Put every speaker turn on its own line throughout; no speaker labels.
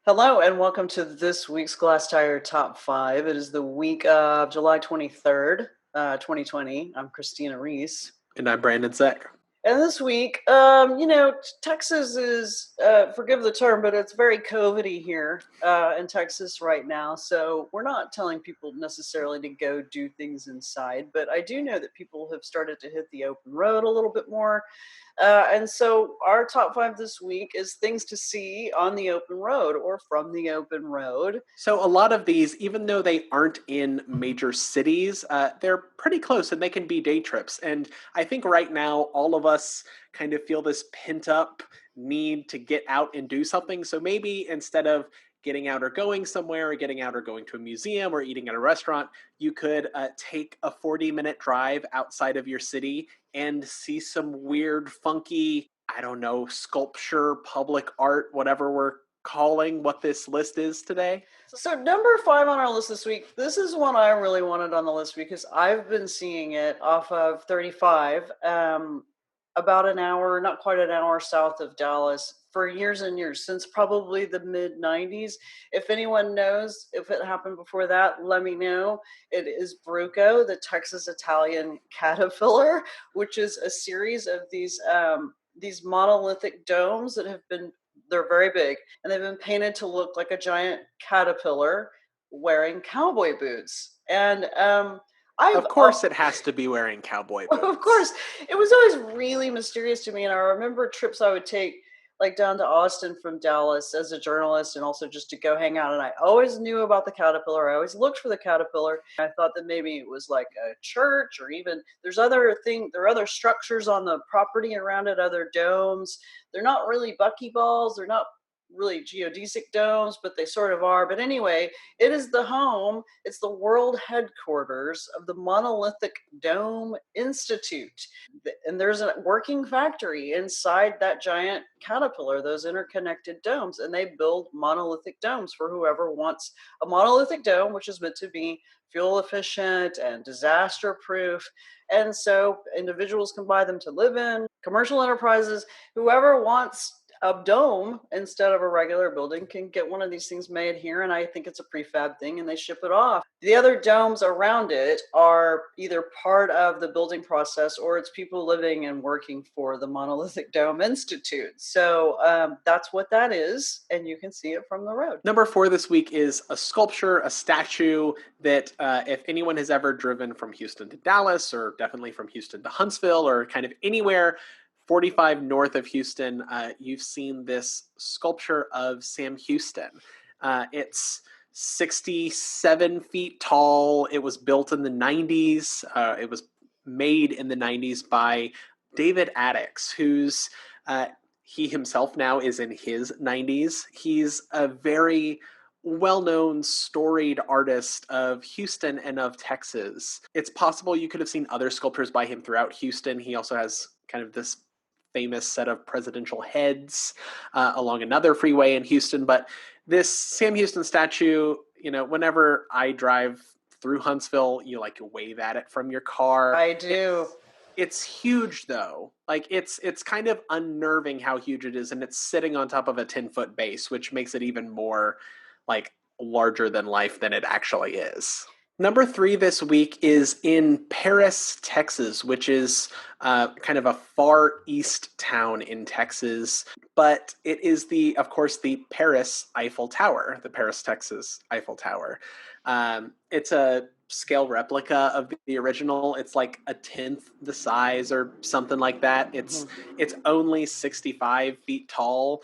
Hello and welcome to this week's Glasstire Top 5. It is the week of July 23rd, 2020. I'm Christina Rees.
And I'm Brandon Zech.
And this week, Texas is, forgive the term, but it's very COVID-y here in Texas right now. So we're not telling people necessarily to go do things inside, but I do know that people have started to hit the open road a little bit more. And so our top 5 this week is things to see on the open road or from the open road.
So a lot of these, even though they aren't in major cities, they're pretty close and they can be day trips. And I think right now, all of us kind of feel this pent up need to get out and do something. So maybe instead of getting out or going somewhere or getting out or going to a museum or eating at a restaurant, you could take a 40-minute drive outside of your city and see some weird, funky, I don't know, sculpture, public art, whatever we're calling what this list is today.
So number 5 on our list this week, this is one I really wanted on the list because I've been seeing it off of 35, about an hour, not quite an hour south of Dallas for years and years, since probably the mid 90s. If anyone knows if it happened before that, let me know. It is BRUCO, the Texas Italian Caterpillar, which is a series of these monolithic domes that have been, they're very big, and they've been painted to look like a giant caterpillar wearing cowboy boots. And
Of course, it has to be wearing cowboy boots.
of course, it was always really mysterious to me. And I remember trips I would take, like down to Austin from Dallas as a journalist and also just to go hang out. And I always knew about the caterpillar. I always looked for the caterpillar. I thought that maybe it was like a church, or even there are other structures on the property around it, other domes. They're not really buckyballs. They're not really geodesic domes, but they sort of are. But anyway, it is the home, it's the world headquarters of the Monolithic Dome Institute. And there's a working factory inside that giant caterpillar, those interconnected domes. And they build monolithic domes for whoever wants a monolithic dome, which is meant to be fuel efficient and disaster proof. And so individuals can buy them to live in, commercial enterprises, whoever wants a dome instead of a regular building can get one of these things made here. And I think it's a prefab thing and they ship it off. The other domes around it are either part of the building process or it's people living and working for the Monolithic Dome Institute. So that's what that is. And you can see it from the road.
Number 4 this week is a sculpture, a statue that if anyone has ever driven from Houston to Dallas, or definitely from Houston to Huntsville, or kind of anywhere 45 north of Houston, you've seen this sculpture of Sam Houston. It's 67 feet tall. It was built in the 90s. It was made in the 90s by David Addix, who's he himself now is in his 90s. He's a very well-known, storied artist of Houston and of Texas. It's possible you could have seen other sculptures by him throughout Houston. He also has kind of this famous set of presidential heads along another freeway in Houston. But this Sam Houston statue, whenever I drive through Huntsville, you wave at it from your car.
I do.
It's huge though. It's kind of unnerving how huge it is, and it's sitting on top of a 10-foot base, which makes it even more larger than life than it actually is. Number 3 this week is in Paris, Texas, which is kind of a far east town in Texas. But it is of course, the Paris Eiffel Tower, the Paris, Texas Eiffel Tower. It's a scale replica of the original. It's like a 10th the size or something like that. It's only 65 feet tall.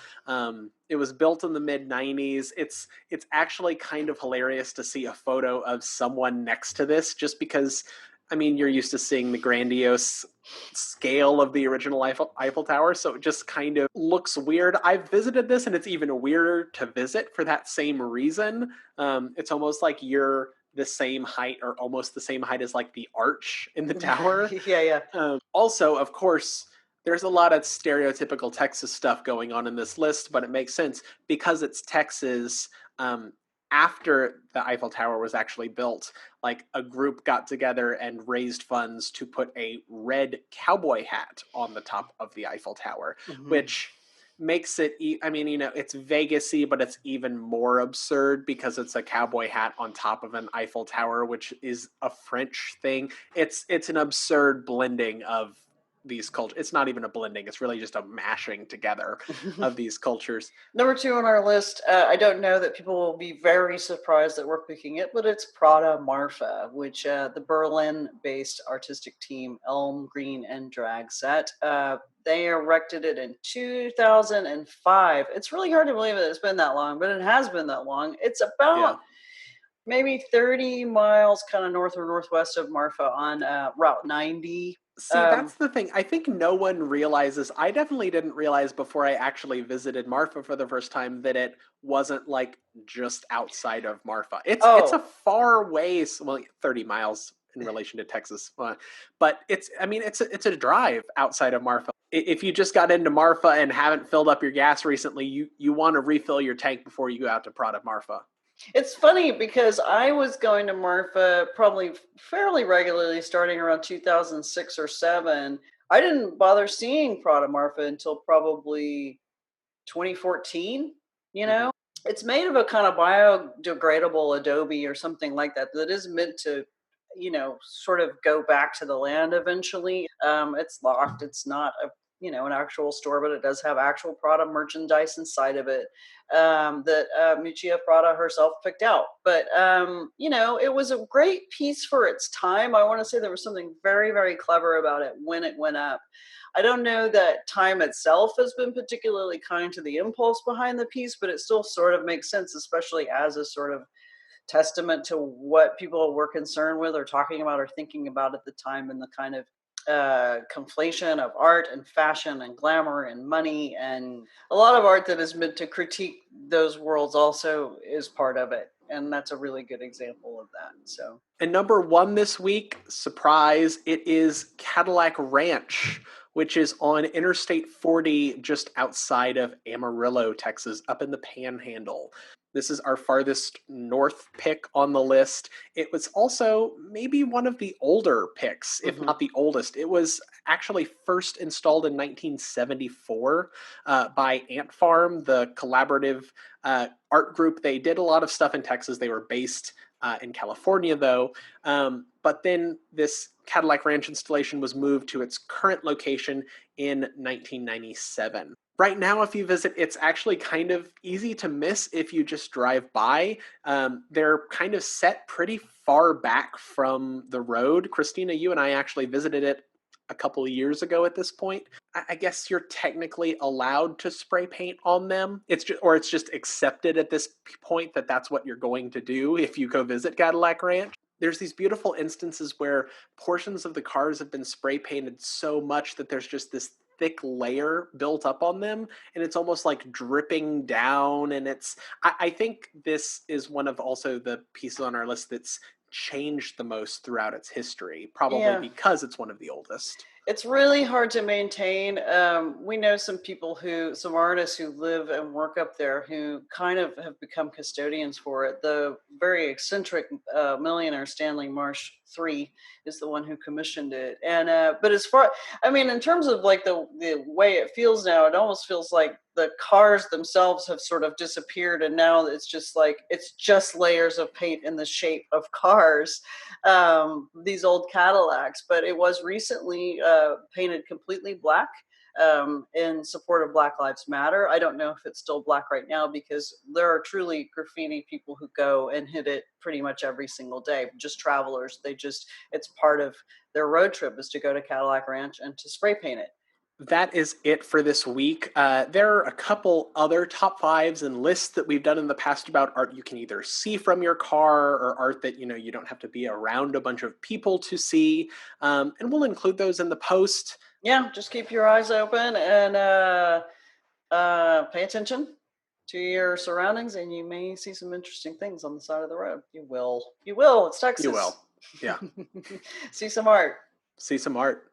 It was built in the mid 90s. It's actually kind of hilarious to see a photo of someone next to this, just because you're used to seeing the grandiose scale of the original Eiffel Tower, so it just kind of looks weird. I've visited this, and it's even weirder to visit for that same reason. It's almost like you're the same height, or almost the same height as the arch in the tower.
Yeah.
Also, of course, there's a lot of stereotypical Texas stuff going on in this list, but it makes sense because it's Texas. After the Eiffel Tower was actually built, a group got together and raised funds to put a red cowboy hat on the top of the Eiffel Tower, which makes it, I mean, it's Vegas-y, but it's even more absurd because it's a cowboy hat on top of an Eiffel Tower, which is a French thing. It's an absurd blending of these cultures. It's not even a blending. It's really just a mashing together of these cultures.
Number 2 on our list, I don't know that people will be very surprised that we're picking it, but it's PRADA MARFA, which the Berlin-based artistic team Elm, Green, and Drag Set. They erected it in 2005. It's really hard to believe that it's been that long, but it has been that long. It's about maybe 30 miles kind of north or northwest of MARFA on Route 90.
See, that's the thing. I think no one realizes. I definitely didn't realize before I actually visited MARFA for the first time that it wasn't like just outside of MARFA. It's a far ways, well, 30 miles in relation to Texas, but it's a drive outside of MARFA. If you just got into MARFA and haven't filled up your gas recently, you want to refill your tank before you go out to PRADA MARFA.
It's funny because I was going to MARFA probably fairly regularly starting around 2006 or 7. I didn't bother seeing PRADA MARFA until probably 2014, It's made of a kind of biodegradable adobe or something like that is meant to, sort of go back to the land eventually. It's locked. It's not an actual store, but it does have actual Prada merchandise inside of it that Miuccia Prada herself picked out. But, it was a great piece for its time. I want to say there was something very, very clever about it when it went up. I don't know that time itself has been particularly kind to the impulse behind the piece, but it still sort of makes sense, especially as a sort of testament to what people were concerned with or talking about or thinking about at the time, and the kind of conflation of art and fashion and glamour and money, and a lot of art that is meant to critique those worlds also is part of it, and that's a really good example of that. So,
and number 1 this week, surprise, it is Cadillac Ranch, which is on Interstate 40 just outside of Amarillo, Texas, up in the Panhandle. This is our farthest north pick on the list. It was also maybe one of the older picks, if not the oldest. It was actually first installed in 1974 by Ant Farm, the collaborative art group. They did a lot of stuff in Texas. They were based in California, though. But then this Cadillac Ranch installation was moved to its current location in 1997. Right now, if you visit, it's actually kind of easy to miss if you just drive by. They're kind of set pretty far back from the road. Christina, you and I actually visited it a couple of years ago at this point. I guess you're technically allowed to spray paint on them. It's just accepted at this point that that's what you're going to do if you go visit Cadillac Ranch. There's these beautiful instances where portions of the cars have been spray painted so much that there's just this thick layer built up on them, and it's almost like dripping down. And I think this is one of also the pieces on our list that's changed the most throughout its history, probably because it's one of the oldest.
It's really hard to maintain. We know some artists who live and work up there who kind of have become custodians for it. The very eccentric millionaire Stanley Marsh III is the one who commissioned it. And but in terms of like the way it feels now, it almost feels like the cars themselves have sort of disappeared, and now it's just layers of paint in the shape of cars, these old Cadillacs. But it was recently painted completely black in support of Black Lives Matter. I don't know if it's still black right now, because there are truly graffiti people who go and hit it pretty much every single day, just travelers. It's part of their road trip is to go to Cadillac Ranch and to spray paint it.
That is it for this week. There are a couple other top fives and lists that we've done in the past about art you can either see from your car, or art that you don't have to be around a bunch of people to see. And we'll include those in the post.
Yeah, just keep your eyes open and pay attention to your surroundings, and you may see some interesting things on the side of the road. You will. It's Texas.
You will. Yeah.
See some art.
See some art.